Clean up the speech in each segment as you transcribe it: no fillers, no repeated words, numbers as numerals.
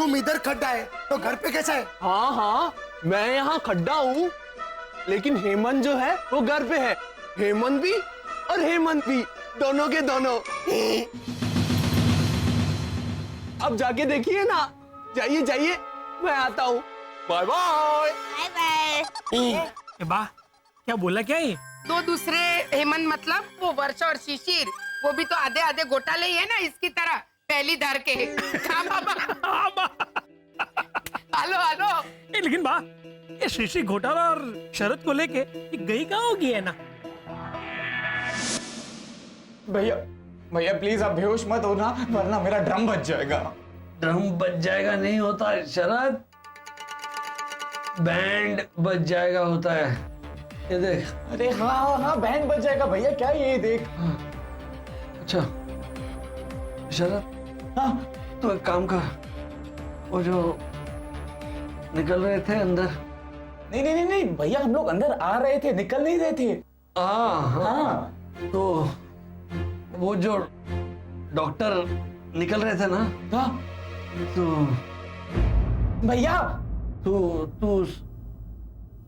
तुम इधर खड्डा है तो घर पे कैसा है? हाँ हाँ, मैं यहाँ खड्डा हूँ, लेकिन हेमंत जो है वो घर पे है। हेमंत भी और हेमंत भी, दोनों के दोनों। अब जाके देखिए ना। जाइए जाइए, मैं आता हूँ। Bye bye. Bye bye. बा क्या बोला क्या ये? दो दूसरे हेमंत मतलब वो वर्षा और शिशिर, वो भी तो आधे आधे घोटाले ही है ना इसकी तरह, पहली धार के। हाँ बाबा। Hello hello. लेकिन बा ये शीशी घोटाला और शरद को लेके ये गई कहाँ होगी है ना? भैया भैया प्लीज आप बेहोश मत होना, वरना मेरा ड्रम बच जाएगा। ड्रम बच जाएगा नहीं होता है शरद, बैंड बच जाएगा होता है। ये देख। अरे हाँ हाँ बैंड बच जाएगा भैया, क्या ये देख। हाँ। अच्छा शरद, हाँ तो एक काम कर, वो जो निकल रहे थे अंदर। नहीं नहीं नहीं नहीं भैया, हम लोग अंदर आ रहे थे, निकल नहीं रहे थे। हाँ तो वो जो डॉक्टर निकल रहे थे ना, हाँ तो भैया तू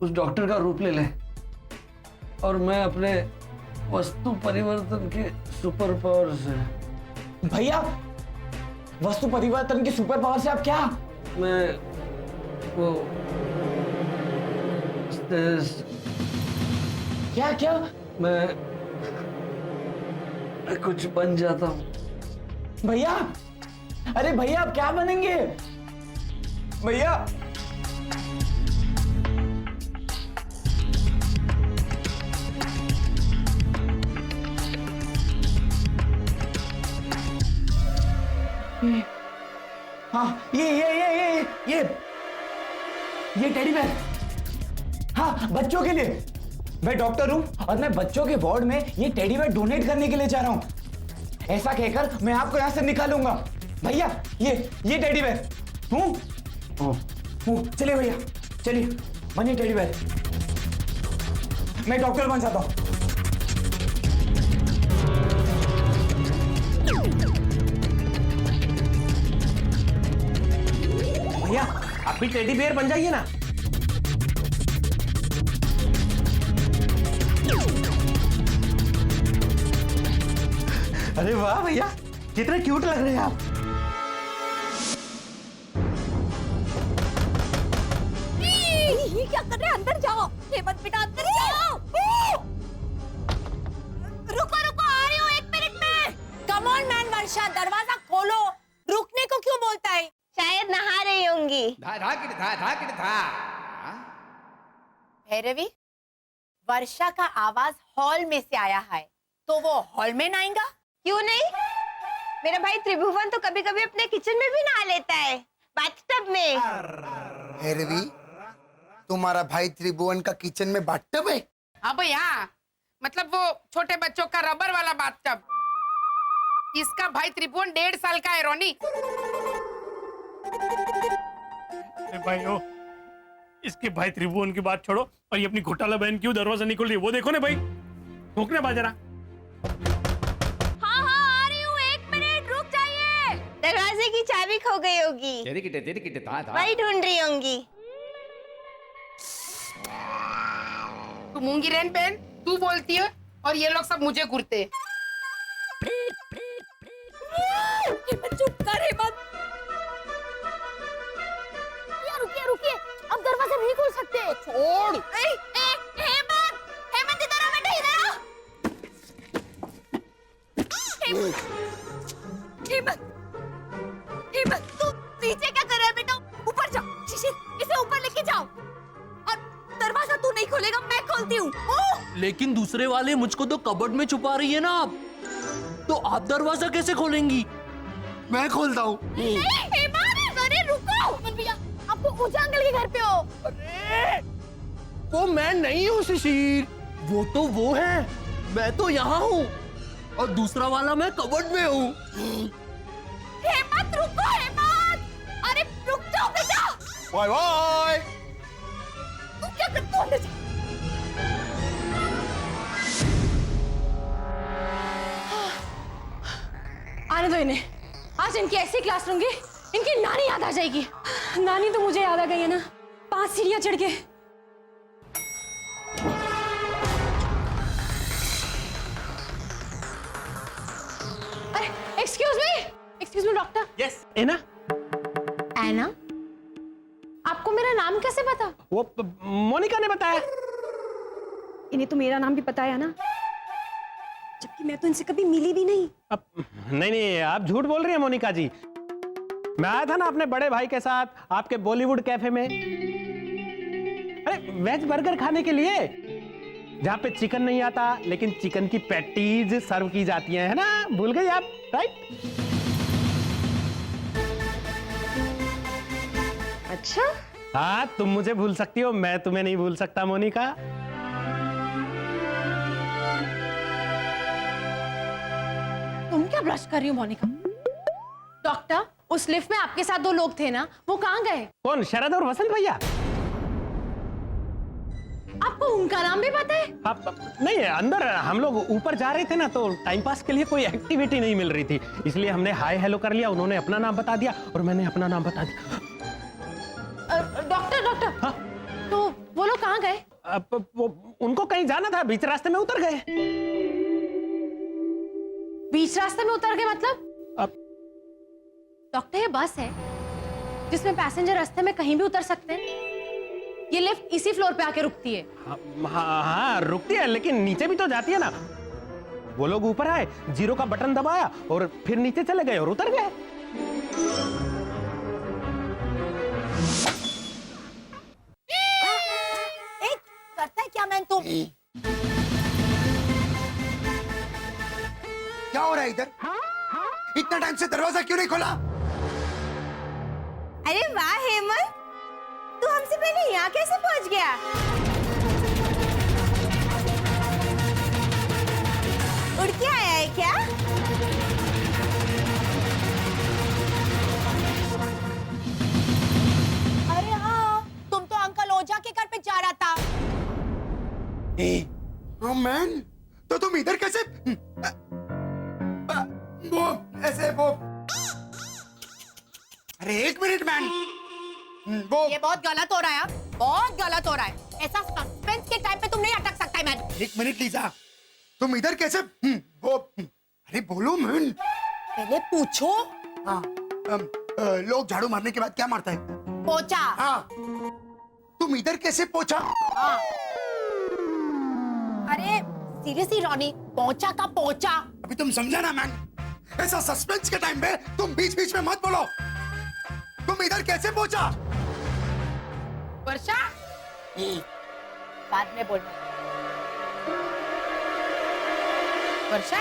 उस डॉक्टर का रूप ले ले, और मैं अपने वस्तु परिवर्तन के सुपर पावर से। भैया वस्तु परिवर्तन की सुपर पावर से आप क्या? मैं वो क्या क्या? मैं कुछ बन जाता हूँ। भैया अरे भैया आप क्या बनेंगे भैया? हाँ ये टेडी बेयर, हाँ बच्चों के लिए। मैं डॉक्टर हूं और मैं बच्चों के वार्ड में ये टेडी बेयर डोनेट करने के लिए जा रहा हूं। ऐसा कहकर मैं आपको यहां से निकालूंगा। भैया ये टेडी बेयर हूं। चलिए भैया चलिए, बनिए टेडी बेयर। मैं डॉक्टर बन जाता हूं। भैया आप भी टेडी बियर बन जाइए ना। अरे वाह भैया, कितने क्यूट लग रहे हैं आप। ये क्या कर रहे हैं? अंदर जाओ हेमंत बेटा, अंदर जाओ। रुको रुको, आ रही हूँ 1 मिनट में। कम ऑन मैन वर्षा, दरवाजा खोलो। रुकने को क्यों बोलता है? शायद नहा रही होंगी। भैरवी, वर्षा का आवाज हॉल में से आया है, तो वो हॉल में नहाएगा? क्यों नहीं? मेरा भाई त्रिभुवन तो कभी कभी अपने किचन में भी नहा लेता है, बाथटब में। भैरवी, तुम्हारा भाई त्रिभुवन का किचन में बाथटब है? हाँ भैया, मतलब वो छोटे बच्चों का रबर वाला बाथटब। इसका भाई त्रिभुवन 1.5 साल का है। रोनी भाई ओ, इसके भाई त्रिभुवन की बात छोड़ो और ये अपनी घोटाला बहन क्यों दरवाजा निकल रही है वो देखो ना भाई। ठोकने बाजरा। हाँ आ रही हूँ, 1 मिनट रुक जाइए। दरवाजे की चाबी खो गई होगी, वही ढूंढ रही होंगी। तू मूंगी रहन बहन, तू बोलती है और ये लोग सब मुझे घूरते। चुप कर हेमंत। रुकिए, अब दरवाजा नहीं खोल सकते। छोड़। हेमंत, हेमंत इधर आ बेटा, इधर आ। हेमंत तू नीचे क्या कर रहा है बेटा? ऊपर जाओ, शिशिर इसे ऊपर लेके जाओ। और दरवाजा तू नहीं खोलेगा, मैं खोलती हूँ। लेकिन दूसरे वाले मुझको तो कबर्ड में छुपा रही है ना आप, तो आप दरवाजा कैसे खोलेंगी? मैं खोलता हूँ। हेमंत, अरे रुको भैया, आपको ऊंचा अंकल के घर पे हो। अरे वो मैं नहीं हूँ शिशिर, वो तो वो है, मैं तो यहाँ हूँ और दूसरा वाला मैं कबर्ड में हूँ। हेमंत रुको, हेमंत, अरे रुक जाओ बेटा। Bye bye. तू क्या करता है? आने दो इन्हें, आज इनकी ऐसी क्लास लूंगी, इनकी नानी याद आ जाएगी। नानी तो मुझे याद आ गई है ना, 5 सीढ़ियां चढ़ के। अरे एक्सक्यूज मी डॉक्टर। यस एना। एना, आपको मेरा नाम कैसे पता? वो मोनिका ने बताया। इन्हें तो मेरा नाम भी पता है ना, जबकि मैं तो इनसे कभी मिली भी नहीं। अब नहीं, आप झूठ बोल रही हैं मोनिका जी। मैं आया था ना अपने बड़े भाई के साथ आपके बॉलीवुड कैफे में, अरे वेज बर्गर खाने के लिए, जहाँ पे चिकन नहीं आता लेकिन चिकन की पैटीज सर्व की जाती हैं, है ना? भूल गई आप, राइट? अच्छा, हाँ, तुम मुझे भूल सकती हो, मैं तुम्हें नहीं भूल सकता मोनिका। तुम क्या ब्रश कर रही हो मोनिका? डॉक्टर, उस लिफ्ट में आपके साथ 2 लोग थे ना, वो कहाँ गए? कौन, शरद और वसंत भैया? आपको उनका नाम भी पता है? नहीं, अंदर हम लोग ऊपर जा रहे थे ना, तो टाइम पास के लिए कोई एक्टिविटी नहीं मिल रही थी, इसलिए हमने हाय हेलो कर लिया। उन्होंने अपना नाम बता दिया और मैंने अपना नाम बता दिया। डॉक्टर, हाँ? तो वो लोग कहाँ गए? उनको कहीं जाना था, बीच रास्ते में उतर गए। बीच रास्ते में उतर गए मतलब? डॉक्टर, ये बस है जिसमें पैसेंजर रास्ते में कहीं भी उतर सकते हैं। ये लिफ्ट इसी फ्लोर पे आके रुकती है। हाँ, रुकती है, लेकिन नीचे भी तो जाती है ना। वो लोग ऊपर आए, 0 का बटन दबाया और फिर नीचे चले गए और उतर गए। करता है क्या मैन तुम? क्या हो रहा है इधर? इतना टाइम से दरवाजा क्यों नहीं खोला? अरे वाह हेमंत, तू हमसे पहले यहाँ कैसे पहुँच गया? उड़ के आया है क्या? अरे हाँ, तुम तो अंकल ओझा के घर पे जा रहा था। हाँ मैन, तो तुम इधर कैसे? वो ऐसे वो, अरे 1 मिनट मैन, वो ये बहुत गलत हो रहा है, बहुत गलत हो रहा है। ऐसा सस्पेंस के टाइम पे तुम नहीं अटक सकता है मैन। 1 मिनट लीजा, तुम इधर कैसे? वो, अरे बोलो मैन। पहले पूछो। हाँ, लोग झाड़ू मारने के बाद क्या मारता है? पोछा। हाँ, तुम इधर कैसे पहुंचा? हाँ। अरे सीरियसली रॉनी, पोछा का पोछा। अभी तुम समझा ना मैन? ऐसा सस्पेंस के टाइम पे तुम बीच बीच में मत बोलो। तुम इधर कैसे पहुंचा? वर्षा, बाद में बोलना। वर्षा,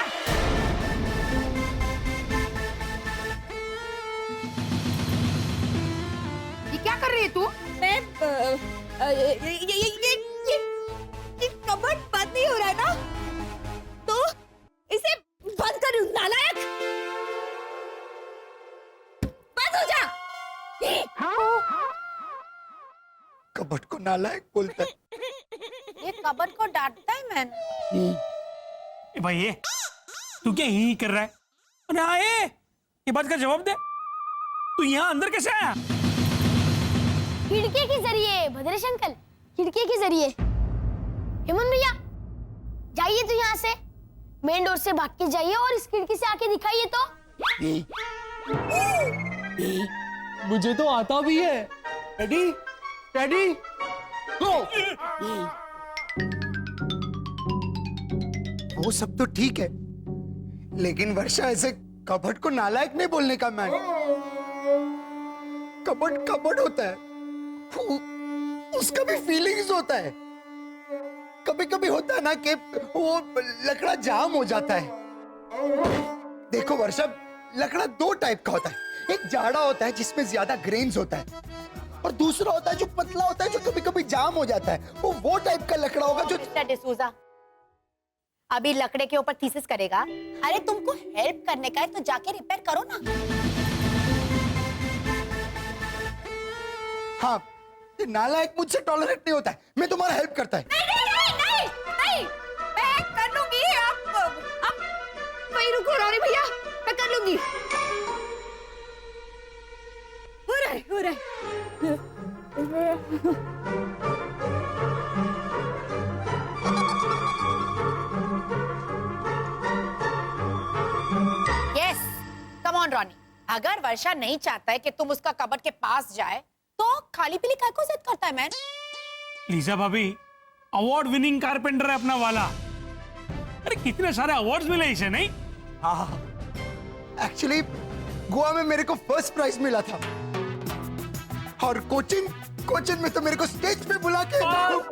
ये क्या कर रही है तू? मैं ये कबर्ड बंद नहीं हो रहा है ना, तो इसे बंद कर। नालायक, बंद हो जा। कबट को नालायक बोलता है। ये कबर्ड को डांटता है मैन। ए भाई, ये तू क्या ही कर रहा है? अरे आए, ये बात का जवाब दे। तू यहाँ अंदर कैसे आया? खिड़की के जरिए भद्रेश अंकल, खिड़की के जरिए। हेमंत भैया, जाइए तो यहाँ से मेन डोर से भाग के जाइए और इस खिड़की से आके दिखाइए तो। मुझे तो आता भी है। रेडी रेडी गो। वो सब तो ठीक है, लेकिन वर्षा ऐसे कबट को नालायक नहीं बोलने का मैन। कबट कबट होता है, उसका भी फीलिंग्स होता है। कभी कभी होता है ना कि वो लकड़ा जाम हो जाता है। देखो वर्षा, लकड़ा 2 टाइप का होता है। एक जाड़ा होता है जिसमें ज्यादा ग्रेन्स होता है, और दूसरा होता है जो पतला होता है, जो कभी कभी जाम हो जाता है। वो टाइप का लकड़ा होगा जो। मिस्टर डिसूजा, अभी लकड़े के ऊपर थीसिस करेगा? अरे तुमको हेल्प करने का है तो जाके रिपेयर करो ना। हाँ, ये नालायक मुझसे टॉलरेट नहीं होता है। मैं तुम्हारा हेल्प करता है। नहीं, मैं कर लूंगी। आप वहीं रुको रॉनी भैया, मैं कर लूंगी। हो रहा है। यस, कम ऑन रॉनी, अगर वर्षा नहीं चाहता है कि तुम उसका कबर्ड के पास जाए तो खाली पीली काय को जिद करता है मैन? लीजा भाभी अवार्ड विनिंग कारपेंटर है अपना वाला। अरे कितने सारे अवार्ड्स मिले इसे, नहीं? हाँ, एक्चुअली गोवा में मेरे को फर्स्ट प्राइज मिला था और कोचिन में तो मेरे को स्टेज पे बुला के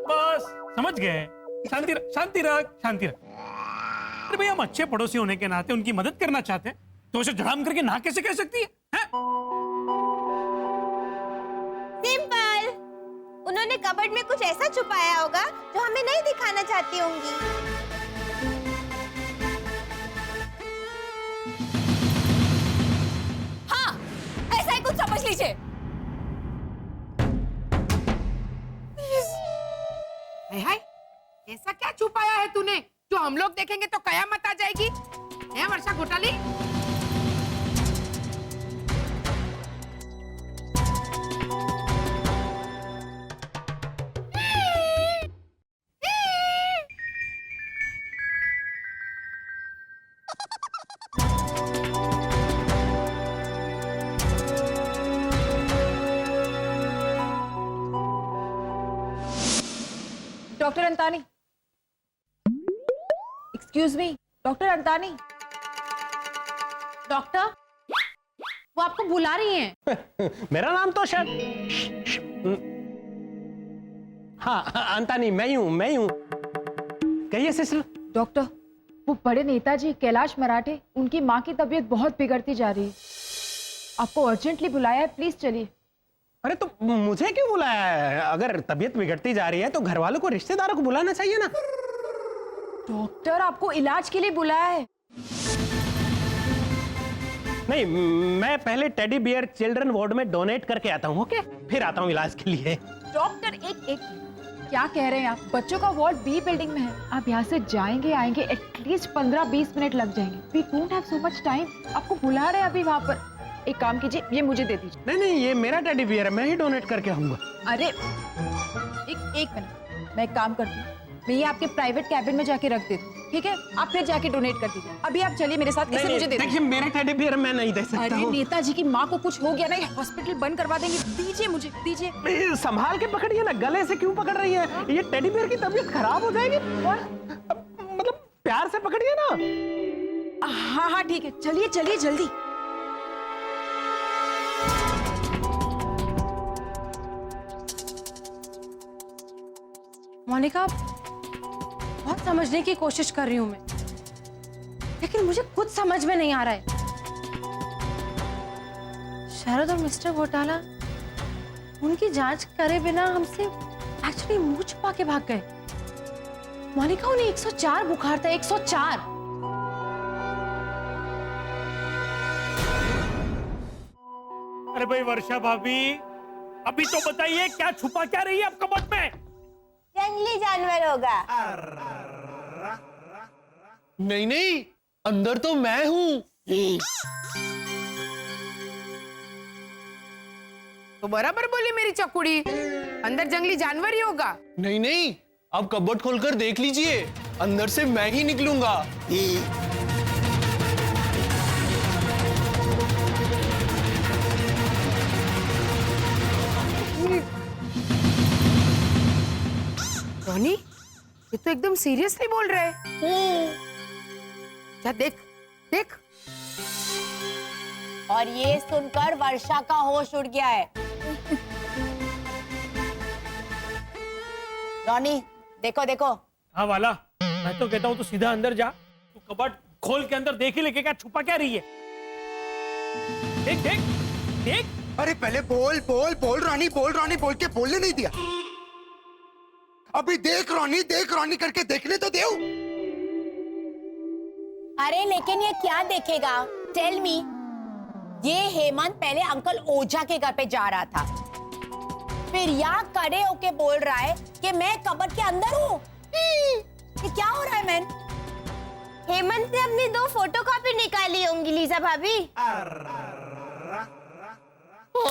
बस समझ गए। शांति रख, शांति रख, शांति रख। अरे भैया, हम अच्छे पड़ोसी होने के नाते उनकी मदद करना चाहते हैं, तो उसे झड़ाम करके ना कैसे कह सकती है? सिंपल, उन्होंने कबर्ड में कुछ ऐसा छुपाया होगा जो हमें नहीं दिखाना चाहती होंगी। हाँ, ऐसा ही कुछ समझ लीजिए। हाय, ऐसा क्या छुपाया है तूने जो हम लोग देखेंगे तो कयामत आ जाएगी? है वर्षा घोटाली? Doctor Antani, excuse me, doctor Antani. Doctor, वो आपको बुला रही हैं। मेरा नाम तो शायद हाँ, अंतानी मैं हूँ। कहिए सिस्टर। डॉक्टर, वो बड़े नेताजी कैलाश मराठे, उनकी माँ की तबीयत बहुत बिगड़ती जा रही है। आपको अर्जेंटली बुलाया है, प्लीज चलिए। अरे तो मुझे क्यों बुलाया है? अगर तबीयत बिगड़ती जा रही है तो घर वालों को, रिश्तेदारों को बुलाना चाहिए ना। डॉक्टर, आपको इलाज के लिए बुलाया है। नहीं, मैं पहले टेडी बियर चिल्ड्रन वार्ड में डोनेट करके आता हूँ, ओके? फिर आता हूँ इलाज के लिए। डॉक्टर, एक क्या कह रहे हैं आप? बच्चों का वार्ड बी बिल्डिंग में है। आप यहाँ से जाएंगे आएंगे एटलीस्ट 15-20 मिनट लग जाएंगे। We don't have so much time. आपको बुला रहे हैं अभी वहाँ पर। एक काम कीजिए, ये मुझे दे दीजिए। नहीं, ये मेरा टेडी बियर है, मैं ही डोनेट करके आऊंगा। अरे एक मिनट, मैं एक काम करती हूँ, मैं ये आपके प्राइवेट कैबिन में जाके रख देती हूँ, ठीक है? आप फिर जाके डोनेट कर दीजिए। अभी आप चलिए मेरे साथ, इसे मुझे दे दीजिए। देखिए, मेरा टेडी बियर मैं नहीं दे सकता अरे हूँ। नेताजी की माँ को कुछ हो गया ना, हॉस्पिटल बंद करवा देंगे। दीजिए मुझे, दीजिए। संभाल के पकड़िए ना, गले से क्यों पकड़ रही है? ये टेडी बियर की तबीयत खराब हो जाएगी। मतलब प्यार से पकड़िए ना। हाँ ठीक है, चलिए चलिए जल्दी। मोनिका, बहुत समझने की कोशिश कर रही हूं मैं, लेकिन मुझे कुछ समझ में नहीं आ रहा है। शरद और मिस्टर घोटाला उनकी जांच करे बिना हमसे एक्चुअली मुंह छुपा के भाग गए। मोनिका, उन्हें 104 बुखार था, 104। अरे भाई वर्षा भाभी, अभी तो बताइए क्या छुपा क्या रही है आप कबर्ड में? जंगली जानवर होगा। नहीं, अंदर तो मैं हूँ। तो बराबर बोली मेरी चकुड़ी, अंदर जंगली जानवर ही होगा। नहीं, आप कबर्ड खोलकर देख लीजिए, अंदर से मैं ही निकलूंगा। रॉनी, ये तो एकदम सीरियसली बोल रहे हैं। जा देख देख। और ये सुनकर वर्षा का होश उड़ गया है। रॉनी, देखो देखो। हाँ वाला, मैं तो कहता हूँ तू सीधा अंदर जा, तू कबर्ड खोल के अंदर देख ही लेके क्या छुपा क्या रही है। देख देख देख। अरे पहले बोल रानी बोल के बोलने नहीं दिया। अभी देख रोनी करके देखने तो दो। अरे लेकिन ये क्या देखेगा? Tell me. ये हेमंत पहले अंकल ओझा के घर पे जा रहा था, फिर यहाँ खड़े होके बोल रहा है कि मैं कबर्ड के अंदर हूँ। ये क्या हो रहा है मैन? हेमंत ने अपनी 2 फोटोकॉपी निकाली होंगी लीजा भाभी। No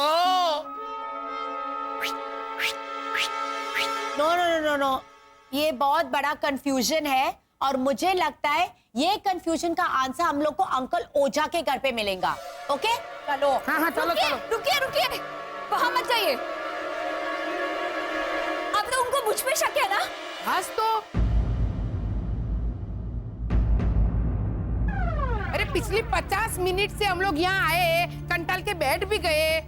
no no no no, ये बहुत बड़ा कंफ्यूजन है और मुझे लगता है ये कंफ्यूजन का आंसर हम लोग को अंकल ओझा के घर पे मिलेगा। ओके चलो। हाँ हाँ चलो चलो। रुकिए रुकिए, वहां मत जाइए। आप लोगों को मुझ पे शक है ना? हंस तो। अरे पिछली 50 मिनट से हम लोग यहाँ आए, कंटाल के बैठ भी गए,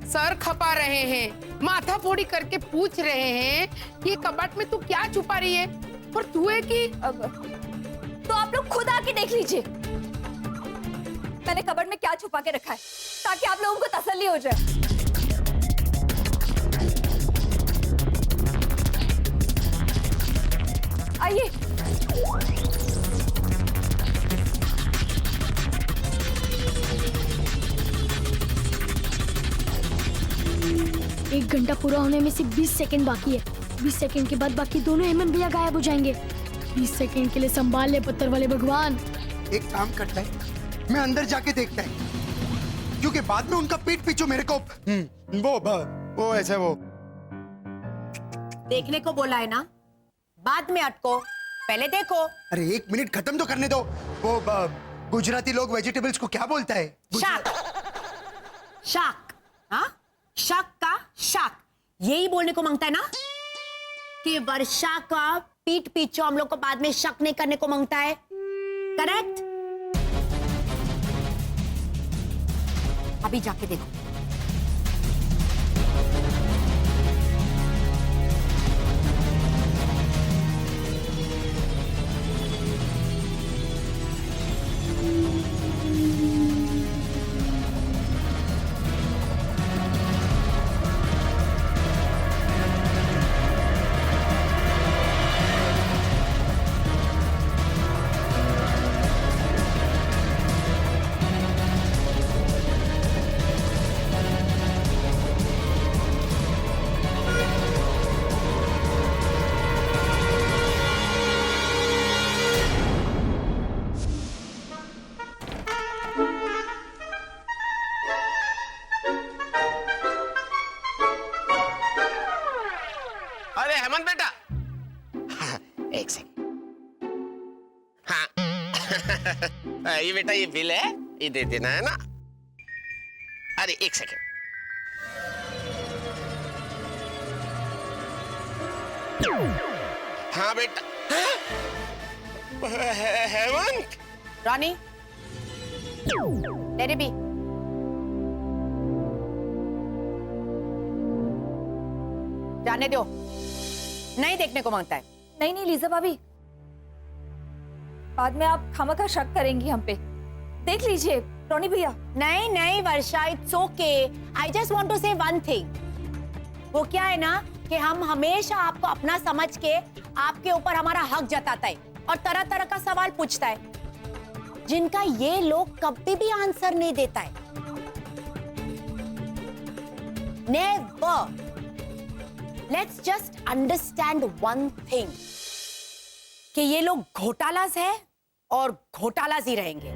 सर खपा रहे हैं, माथा फोड़ी करके पूछ रहे हैं कि ये कबाट में तू क्या छुपा रही है, और तू है कि तो आप लोग खुद आके देख लीजिए मैंने कबर्ड में क्या छुपा के रखा है, ताकि आप लोगों को तसल्ली हो जाए। आइए। एक घंटा पूरा होने में सिर्फ 20 सेकंड बाकी है। 20 सेकंड के बाद बाकी दोनों हेमंत भैया गायब हो जाएंगे। 20 सेकंड के लिए संभाल ले पत्थर वाले भगवान। एक काम करता है, मैं अंदर जाके देखता है, क्योंकि बाद में उनका पीठ पीछू मेरे को वो ऐसे वो देखने को बोला है ना, बाद में अटको, पहले देखो। अरे 1 मिनट खत्म तो करने दो। वो गुजराती लोग वेजिटेबल्स को क्या बोलता है? शाक। शाक, हाँ, शक का शक, यही बोलने को मांगता है ना कि वर्षा का पीठ पीछे हम लोग को बाद में शक नहीं करने को मांगता है। करेक्ट? अभी जाके देखो। अरे हेमंत बेटा, एक सेकंड। हाँ ये बेटा, ये बिल है, ये दे देना है ना। अरे एक सेकंड। हाँ बेटा। हेमंत। रानी, let it be। जाने दो, नहीं देखने को मांगता है। नहीं नहीं लीजा भाभी, बाद में आप खामखा शक करेंगी हम पे। देख लीजिए रोनी भैया। नहीं नहीं Varsha, it's okay. I just want to say one thing. वो क्या है ना कि हम हमेशा आपको अपना समझ के आपके ऊपर हमारा हक जताता है और तरह तरह का सवाल पूछता है, जिनका ये लोग कभी भी आंसर नहीं देता है। Never. Let's just understand one thing कि ये लोग घोटालाज है और घोटालाज ही रहेंगे।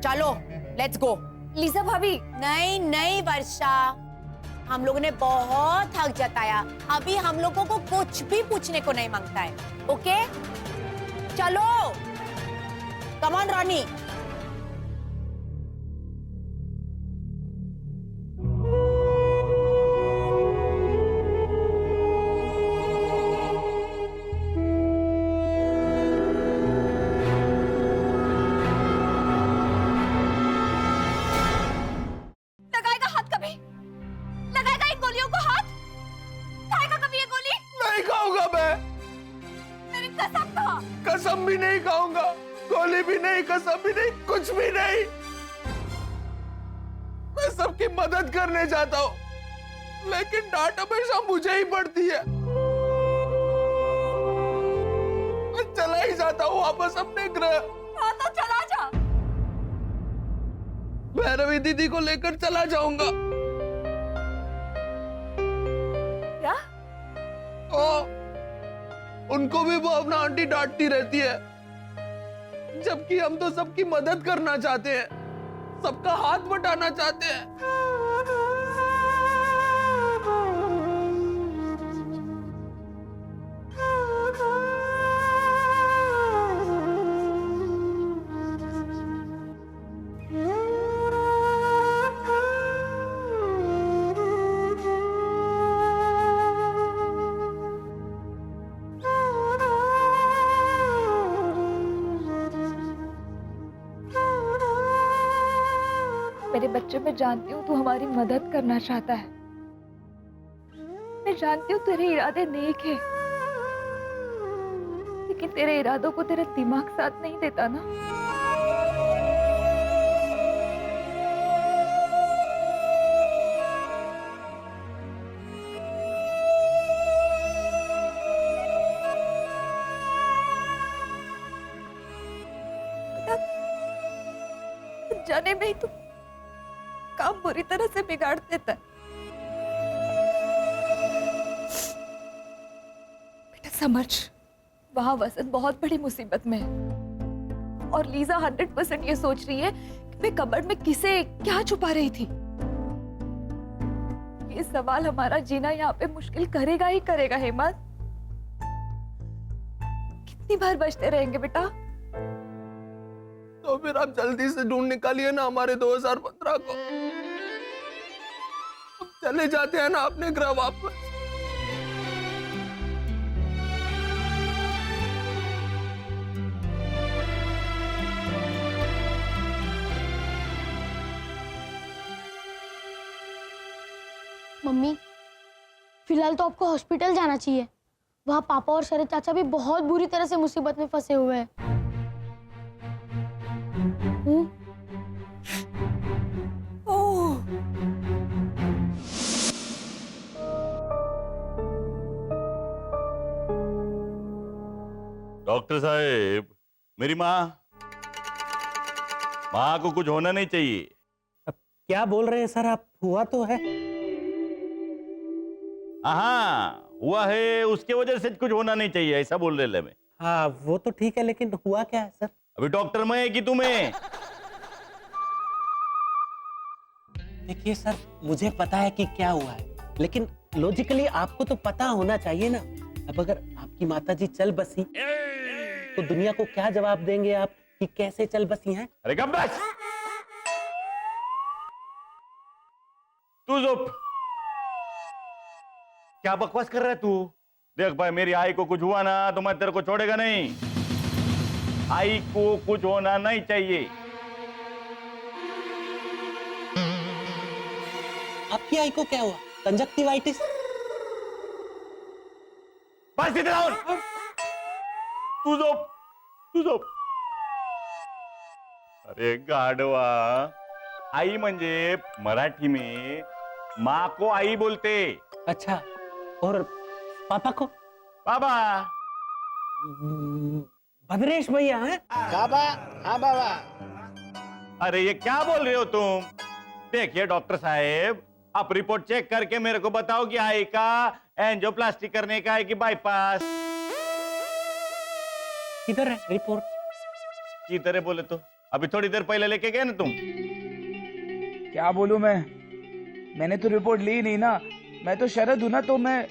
चलो लेट्स गो। लीजा भाभी। नहीं नहीं वर्षा, हम लोगों ने बहुत हक जताया, अभी हम लोगों को कुछ भी पूछने को नहीं मांगता है। ओके चलो, कम ऑन रॉनी। लगाएगा हाथ कभी? लगाएगा इन गोलियों को हाथ? खाएगा कभी ये गोली? नहीं खाऊंगा मैं। मेरी कसम खा। कसम भी नहीं खाऊंगा, गोली भी नहीं, कसम भी नहीं, कुछ भी नहीं। मैं सबकी मदद करने जाता हूँ, लेकिन डांट हमेशा मुझे ही पड़ती है। मैं चला ही जाता हूँ वापस अपने ग्रह। हाँ तो चला जा। भैरवी दीदी को लेकर चला जाऊंगा। क्या? उनको भी वो अपना आंटी डांटती रहती है, जबकि हम तो सबकी मदद करना चाहते हैं, सबका हाथ बटाना चाहते हैं। बच्चे, मैं जानती हूँ तू हमारी मदद करना चाहता है। मैं जानती हूँ तेरे इरादे नेक है, लेकिन तेरे इरादों को तेरा दिमाग साथ नहीं देता ना। जाने में ही तू काम बुरी तरह से बिगाड़ देता है। बेटा समझ, वहां वसंत बहुत बड़ी मुसीबत में है और लीजा 100% ये सोच रही है कि मैं कबर्ड में किसे क्या छुपा रही थी। ये सवाल हमारा जीना यहाँ पे मुश्किल करेगा ही करेगा हेमंत। कितनी बार बचते रहेंगे बेटा? तो फिर आप जल्दी से ढूंढ निकालिए ना हमारे 2015 को। हम चले जाते हैं ना अपने ग्रह वापस। मम्मी, फिलहाल तो आपको हॉस्पिटल जाना चाहिए। वहाँ पापा और शरद चाचा भी बहुत बुरी तरह से मुसीबत में फंसे हुए हैं। डॉक्टर साहब, मेरी माँ को कुछ होना नहीं चाहिए। अब क्या बोल रहे हैं सर आप? हुआ तो है। हाँ, हुआ है, उसके वजह से कुछ होना नहीं चाहिए, ऐसा बोल रहे मैं। हाँ वो तो ठीक है, लेकिन हुआ क्या है सर? अभी डॉक्टर मैं है कि तुम्हें? देखिए सर, मुझे पता है कि क्या हुआ है, लेकिन लॉजिकली आपको तो पता होना चाहिए ना। अब अगर आपकी माताजी चल बसी तो दुनिया को क्या जवाब देंगे आप कि कैसे चल बसी हैं? अरे कब बस, तू चुप। क्या बकवास कर रहा है तू? देख भाई, मेरी आई को कुछ हुआ ना तो मैं तेरे को छोड़ेगा नहीं। आई को कुछ होना नहीं चाहिए। आपकी आई को क्या हुआ? कंजक्टिवाइटिस? बस इधर, तू चुप। अरे गाढवा, आई म्हणजे मराठी में माँ को आई बोलते। अच्छा, और पापा को? बाबा। भद्रेश भैया हैं? बाबा, हाँ बाबा। अरे ये क्या बोल रहे हो तुम? देखिए डॉक्टर साहेब, आप रिपोर्ट चेक करके मेरे को बताओ कि आई का एंजियोप्लास्टी करने का है कि बाईपास। किधर है रिपोर्ट? किधर है बोले तो अभी थोड़ी देर पहले लेके गए ना तुम। क्या बोलूं मैंने तो रिपोर्ट ली नहीं ना। मैं तो शरद हूं ना, तो मैं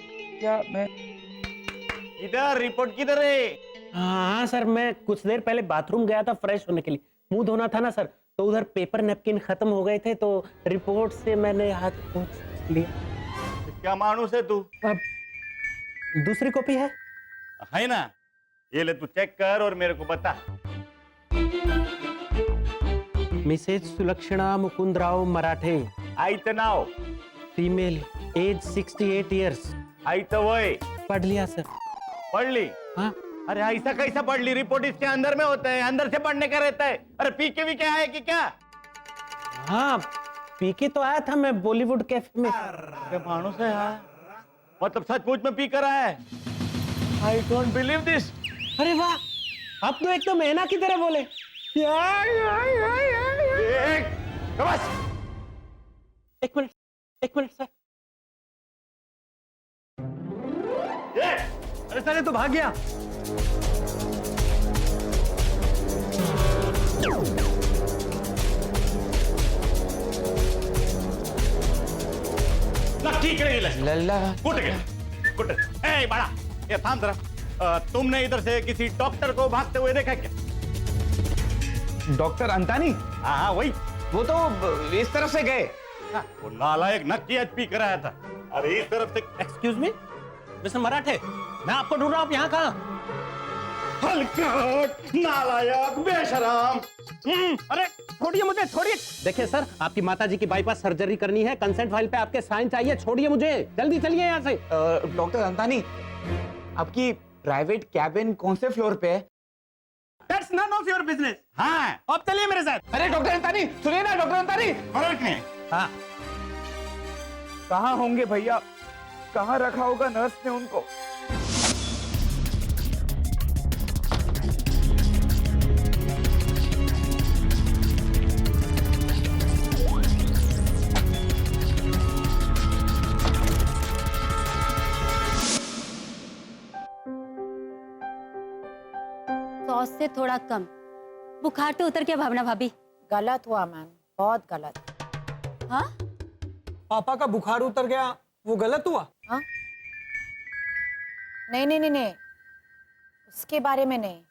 इधर रिपोर्ट किधर है? हाँ सर, मैं कुछ देर पहले बाथरूम गया था फ्रेश होने के लिए, मुंह धोना था ना सर, तो उधर पेपर नैपकिन खत्म हो गए थे, तो रिपोर्ट से मैंने हाथ पोंछ लिया। क्या मानुस है तू? अब दूसरी कॉपी है ना? ये ले, तू चेक कर और मेरे को बता। मिसेज सुलक्षणा मुकुंदराव मराठे, आईचं नाव? Female, as 68 years. आईचं वय? पढ़ लिया सर। पढ़ ली? हाँ। अरे ऐसा कैसा पढ़ ली? रिपोर्ट इसके अंदर में होता है, अंदर से पढ़ने का रहता है। अरे पी के भी क्या है कि क्या? हाँ, पी के तो आया था मैं बॉलीवुड कैफे में। क्या मानुस है यार, मतलब सचमुच में पी कर आया है? आई डोंट बिलीव दिस। अरे वाह, आप तो एकदम ऐना की तरह बोले। बस एक मिनट सर। अरे सर, ये तो भाग गया। ठीक है, लल्ला कुट ए बड़ा, ये थाम जरा। तुमने इधर से किसी डॉक्टर को भागते हुए देखा क्या? डॉक्टर अंतानी? हाँ वही। वो तो इस तरफ से गए। वो नालायक नक्की पी कर आया था। अरे इस तरफ से। एक्सक्यूज मी मिस्टर मराठे, मैं आपको ढूंढ रहा हूँ, आप यहाँ कहाँ? हल्का नालायक बेशरम, अरे छोड़िए मुझे, छोड़िए। देखिए सर, आपकी माताजी की बाईपास सर्जरी करनी है, कंसेंट फाइल पे आपके साइन चाहिए, छोड़िए मुझे, जल्दी चलिए यहाँ से। डॉक्टर अंतानी, आपकी प्राइवेट कैबिन कौन से फ्लोर पे है? That's none of your business। हाँ, अब चलिए मेरे साथ। अरे डॉक्टर अंतानी, सुनिए ना डॉक्टर अंतानी। हाँ, कहाँ होंगे भैया? कहाँ रखा होगा नर्स ने उनको? सॉस से थोड़ा कम। बुखार तो उतर गया भावना भाभी। गलत हुआ मैम, बहुत गलत। हाँ? पापा का बुखार उतर गया, वो गलत हुआ? हाँ? नहीं, उसके बारे में नहीं।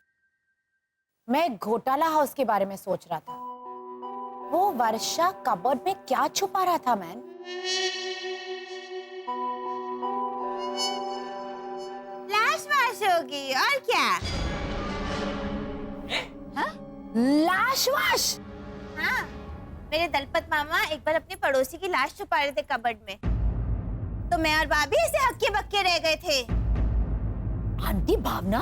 मैं घोटाला हाउस के बारे में सोच रहा था। वो वर्षा कबर्ड में क्या छुपा रहा था मैन? लाश वाश होगी और क्या? हाँ? लाश वाश? हाँ, मेरे दलपत मामा एक बार अपने पड़ोसी की लाश छुपा रहे थे कबर्ड में, तो मैं और भाभी ऐसे हक्के बक्के रह गए थे। आंटी भावना,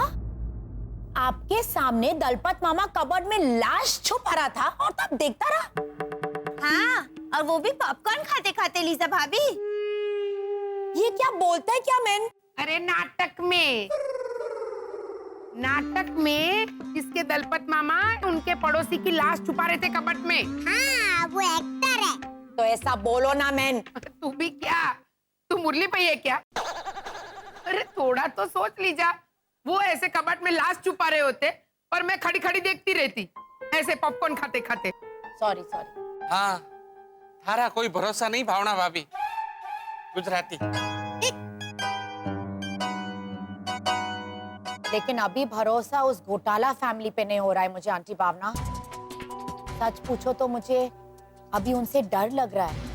आपके सामने दलपत मामा कबर्ड में लाश छुपा रहा था और तब देखता रहा? हाँ, और वो भी पॉपकॉर्न खाते खाते लीजा भाभी। ये क्या बोलता है क्या मैन? अरे नाटक में इसके दलपत मामा उनके पड़ोसी की लाश छुपा रहे थे कबर्ड में। हाँ, वो एक्टर है। तो ऐसा बोलो ना मैन। तू भी क्या, तू मुरली पई है क्या? अरे थोड़ा तो सोच लीजा। वो ऐसे कबर्ड में लाश छुपा रहे होते और मैं खड़ी खड़ी देखती रहती ऐसे पॉपकॉर्न खाते खाते। सॉरी। हाँ, थारा कोई भरोसा नहीं भावना भाभी। गुजराती। लेकिन अभी भरोसा उस घोटाला फैमिली पे नहीं हो रहा है मुझे आंटी भावना। सच पूछो तो मुझे अभी उनसे डर लग रहा है।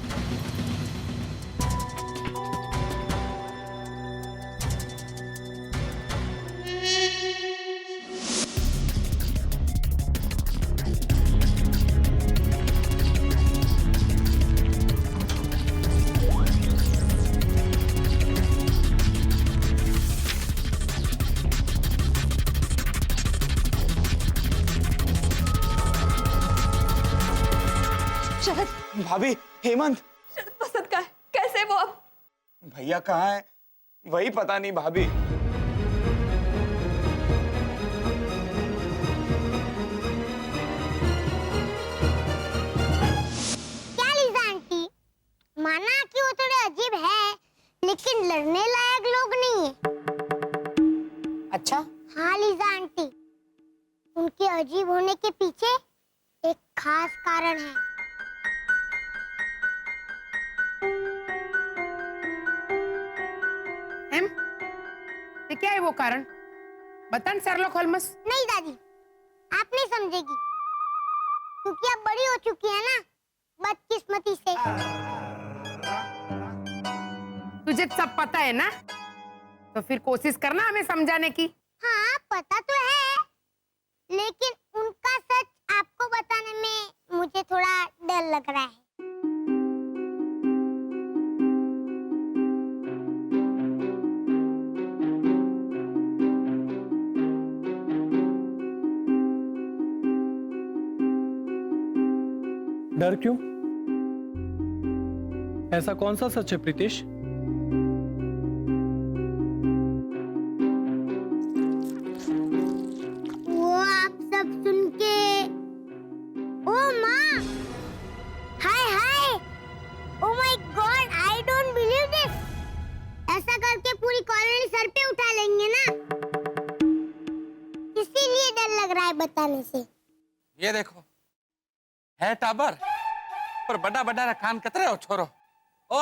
भाभी, हेमंत। शरद पसंद का है, कैसे वो अब? भैया कहाँ है? वही पता नहीं भाभी। क्या लीजा आंटी, माना कि वो थोड़े अजीब है, लेकिन लड़ने लायक लोग नहीं है। अच्छा? हाँ लीजा आंटी, उनके अजीब होने के पीछे एक खास कारण है। ये क्या है वो कारण? बता शर्लॉक होल्मस। नहीं दादी, आप नहीं समझेगी, क्योंकि आप बड़ी हो चुकी है ना, बदकिस्मती से। तुझे सब पता है ना, तो फिर कोशिश करना हमें समझाने की। हाँ पता तो है, लेकिन उनका सच आपको बताने में मुझे थोड़ा डर लग रहा है। डर क्यों? ऐसा कौन सा सच है प्रीतिश? वो आप सब सुन के, ओ माँ, हाय, oh my God, I don't believe this. ऐसा करके पूरी कॉलोनी सर पे उठा लेंगे ना, इसीलिए डर लग रहा है बताने से। ये देखो, है टाबर, पर बड़ा बड़ा कान कतरे हो छोरो। ओ,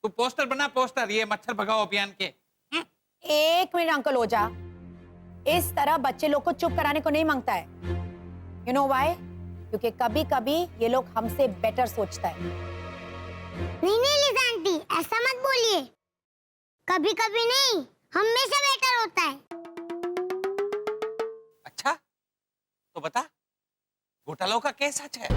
तू पोस्टर बना, पोस्टर, ये मच्छर भगाओ अभियान के। एक मिनट अंकल ओझा, इस तरह बच्चे लोग को चुप कराने को नहीं मांगता है। You know why? क्योंकि कभी कभी ये लोग हमसे बेटर सोचता है। नहीं लीजा आंटी, ऐसा मत बोलिए। कभी कभी नहीं, हमेशा बेटर होता है। अच्छा, तो बता, घोटालों का क्या सच है?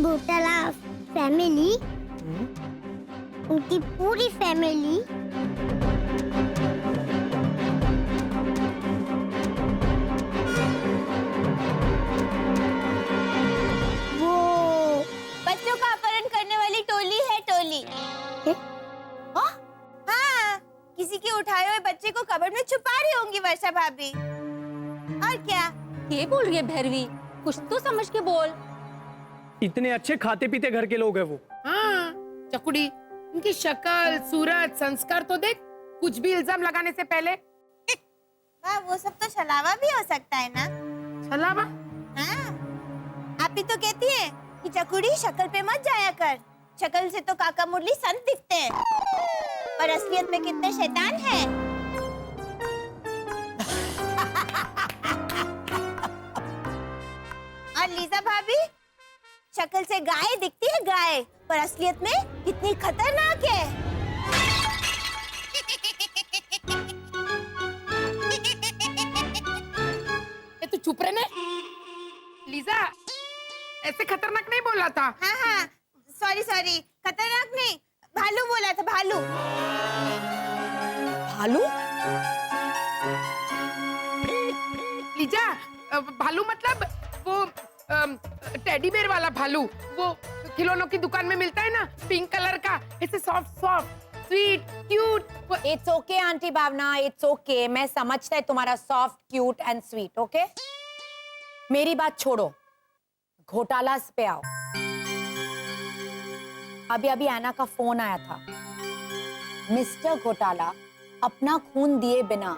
घोटाला फैमिली, उनकी पूरी फैमिली वो बच्चों का अपहरण करने वाली टोली है, टोली। हाँ, किसी के उठाए हुए बच्चे को कबर्ड में छुपा रही होंगी वर्षा भाभी। और क्या? ये बोल रही है भैरवी, कुछ तो समझ के बोल। इतने अच्छे खाते पीते घर के लोग हैं वो। हाँ चकुड़ी, उनकी शक्ल, सूरत, संस्कार तो देख। कुछ भी इल्जाम लगाने से पहले। वाह, वो सब तो छलावा भी हो सकता है ना? छलावा? हाँ, आप ही तो कहती हैं कि चकुड़ी शक्ल पे मत जाया कर, शक्ल से तो काका मुरली संत दिखते हैं, पर असलियत में कितने शैतान हैं। और लीजा भाभी, शक्ल से गाय दिखती है गाय, पर असलियत में कितनी खतरनाक है। तू चुप रहने। लीजा, ऐसे खतरनाक नहीं बोला था। हाँ हाँ, सॉरी सॉरी, खतरनाक नहीं, भालू बोला था, भालू। भालू? लीजा, भालू मतलब वो टेडी बेयर वाला भालू, वो खिलौनों की दुकान में मिलता है ना, पिंक कलर का, ऐसे soft soft, sweet, cute. It's okay aunty Bhavna, it's okay. मैं समझता है तुम्हारा soft, cute and sweet, okay? मेरी बात छोड़ो, घोटालास पे आओ। अभी अभी एना का फोन आया था। मिस्टर घोटाला अपना खून दिए बिना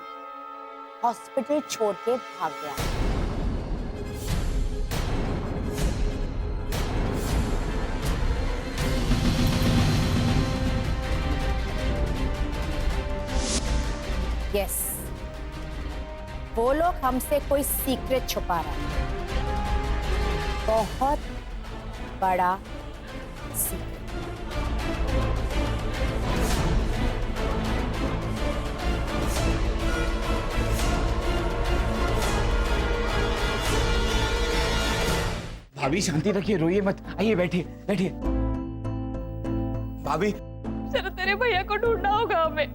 हॉस्पिटल छोड़ के भाग गया। यस, वो लोग हमसे कोई सीक्रेट छुपा रहा है, बहुत बड़ा सीक्रेट। भाभी शांति रखिए, रोइए मत, आइए बैठिए बैठिए। भाभी, चलो तेरे भैया को ढूंढना होगा हमें।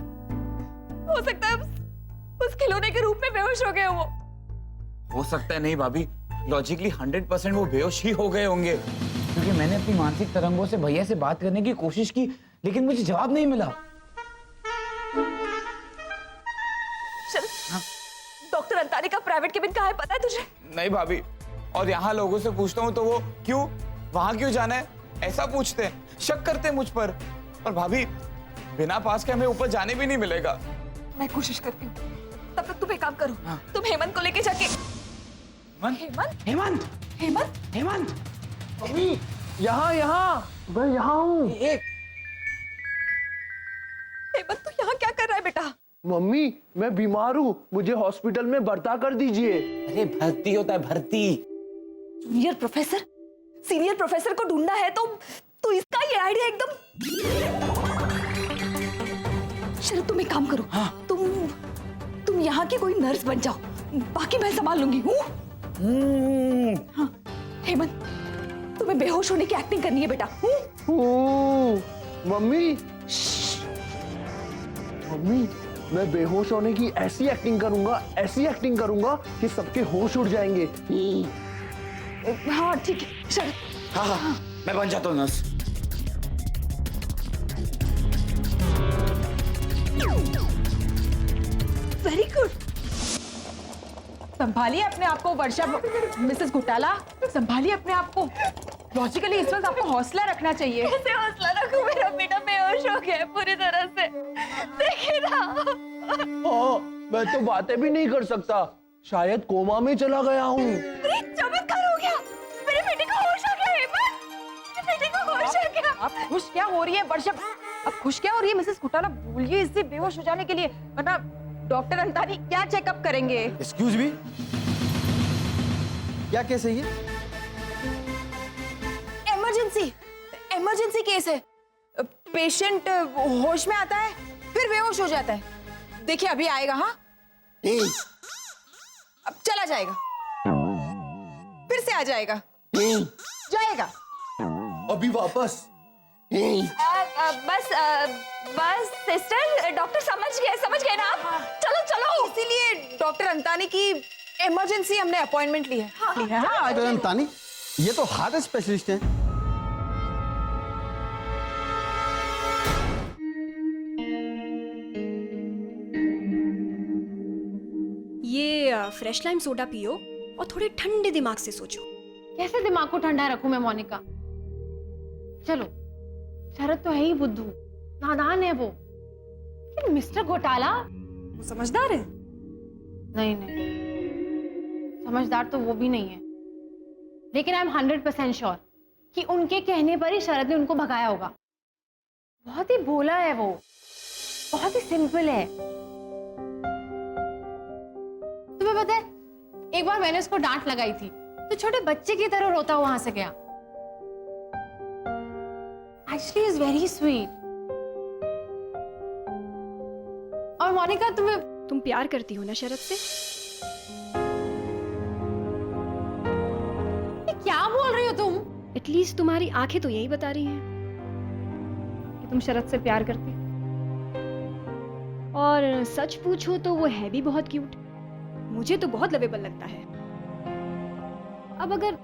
हो सकता है उस खिलौने के रूप में बेहोश हो गए वो। हो सकता है नहीं भाभी, लॉजिकली 100% वो बेहोश ही हो गए होंगे, क्योंकि मैंने अपनी मानसिक तरंगों से भैया से बात करने की कोशिश की, लेकिन मुझे जवाब नहीं मिला। डॉक्टर अंतारी का प्राइवेट केबिन कहाँ है, पता है तुझे? नहीं भाभी, और यहाँ लोगों से पूछता हूँ तो वो क्यों, वहां क्यों जाना है, ऐसा पूछते हैं, शक करते हैं मुझ पर। और भाभी, बिना पास के हमें ऊपर जाने भी नहीं मिलेगा। मैं कोशिश करती हूँ, तब तक तुम एक काम करो, तुम हेमंत को लेके जाके। हेमंत? हेमंत? हेमंत? हेमंत? हेमंत? मम्मी, यहाँ, मैं यहाँ हूँ। हेमंत, तू यहाँ क्या कर रहा है बेटा? मम्मी, मैं बीमार हूँ, मुझे हॉस्पिटल में भर्ता कर दीजिए। अरे भर्ती होता है, भर्ती। जूनियर प्रोफेसर, सीनियर प्रोफेसर को ढूंढना है तो इसका ये आइडिया एकदम। शरद, तुम एक काम करो, हाँ? तुम यहाँ की कोई नर्स बन जाओ, बाकी मैं संभाल लूंगी। हाँ, हेमंत, तुम्हें बेहोश होने की एक्टिंग करनी है बेटा। मम्मी, मम्मी, मैं बेहोश होने की ऐसी एक्टिंग करूंगा कि सबके होश उड़ जाएंगे। हाँ ठीक है शरद। हाँ, मैं बन जाता हूँ नर्स। Very good. संभालिए अपने आप को वर्षा, मिसेस घोटाला, संभालिए अपने आप को। लॉजिकली इस वक्त आपको हौसला रखना चाहिए। कैसे हौसला रखूं? मेरा बेटा बेहोश हो गया है पूरी तरह से, देखिए ना। मैं तो बातें भी नहीं कर सकता, शायद कोमा में चला गया हूँ। अरे चमत्कार हो गया, मेरे बेटे को होश आ गया। हेमंत, मेरे बेटे को होश आ गया। आप खुश क्या हो रही है वर्षा? अब खुश क्या हो रही है मिसेस घोटाला? बोलिए इससे बेहोश हो जाने के लिए, वरना डॉक्टर अंतारी क्या चेकअप करेंगे? एक्सक्यूज मी, क्या केस है ये? इमरजेंसी केस है। पेशेंट होश में आता है, फिर बेहोश हो जाता है। देखिए अभी आएगा। हाँ, अब चला जाएगा, फिर से आ जाएगा, जाएगा। अभी वापस। बस सिस्टर, डॉक्टर समझ गए ना आप? चलो चलो। इसीलिए डॉक्टर अंतानी की इमरजेंसी हमने अपॉइंटमेंट ली है। हाँ, डॉक्टर अंतानी, ये तो हार्ट स्पेशलिस्ट हैं। ये फ्रेश लाइम सोडा पियो और थोड़े ठंडे दिमाग से सोचो। कैसे दिमाग को ठंडा रखूं मैं मोनिका? चलो, शरद तो है ही बुद्धू, नादान है वो। लेकिन मिस्टर घोटाला वो समझदार है। नहीं, समझदार तो वो भी नहीं है। लेकिन आई एम 100% श्योर कि उनके कहने पर ही शरद ने उनको भगाया होगा। बहुत ही भोला है वो, बहुत ही सिंपल है। तुम्हें पता है, एक बार मैंने उसको डांट लगाई थी तो छोटे बच्चे की तरह रोता वहां से गया। Actually, is very sweet. और मोनिका, तुम प्यार करती हो ना शरद से? क्या बोल रही हो तुम? एटलीस्ट तुम्हारी आंखें तो यही बता रही हैं कि तुम शरद से प्यार करती हो। और सच पूछो तो वो है भी बहुत क्यूट। मुझे तो बहुत लवेबल लगता है। अब अगर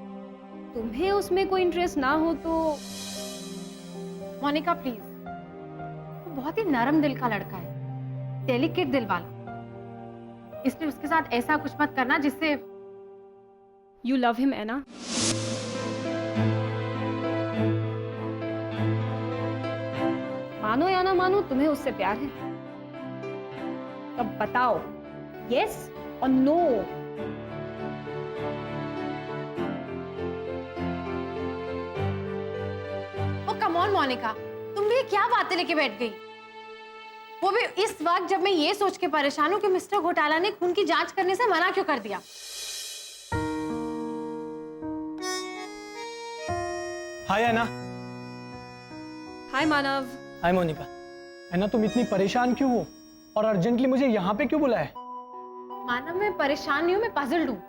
तुम्हें उसमें कोई इंटरेस्ट ना हो तो मोनिका प्लीज, वो बहुत ही नरम दिल का लड़का है, डेलिकेट दिल वाला। इसलिए उसके साथ ऐसा कुछ मत करना जिससे। यू लव हिम है ना? मानो या ना मानो, तुम्हें उससे प्यार है। अब बताओ, यस और नो? कम ऑन मोनिका, तुम भी क्या बातें लेके बैठ गई? वो भी इस वक्त जब मैं ये सोच के परेशान हूं कि मिस्टर घोटाला ने खून की जांच करने से मना क्यों कर दिया। हाय अन्ना। हाय मानव। हाय मोनिका। अन्ना, तुम इतनी परेशान क्यों हो और अर्जेंटली मुझे यहाँ पे क्यों बुलाया? मानव, मैं परेशान नहीं हूँ, मैं पजल्ड हूँ।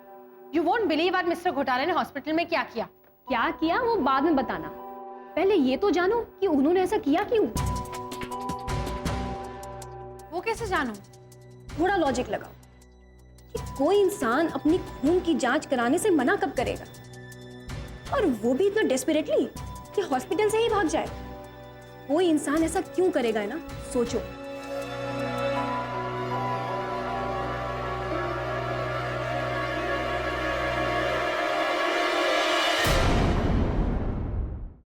यू वोंट बिलीव आज मिस्टर घोटाला ने हॉस्पिटल में क्या किया। क्या किया वो बाद में बताना, पहले ये तो जानो कि उन्होंने ऐसा किया क्यों। वो कैसे जानूं? थोड़ा लॉजिक लगाओ कि कोई इंसान अपनी खून की जांच कराने से मना कब करेगा, और वो भी इतना डेस्परेटली कि हॉस्पिटल से ही भाग जाए। कोई इंसान ऐसा क्यों करेगा, है ना? सोचो।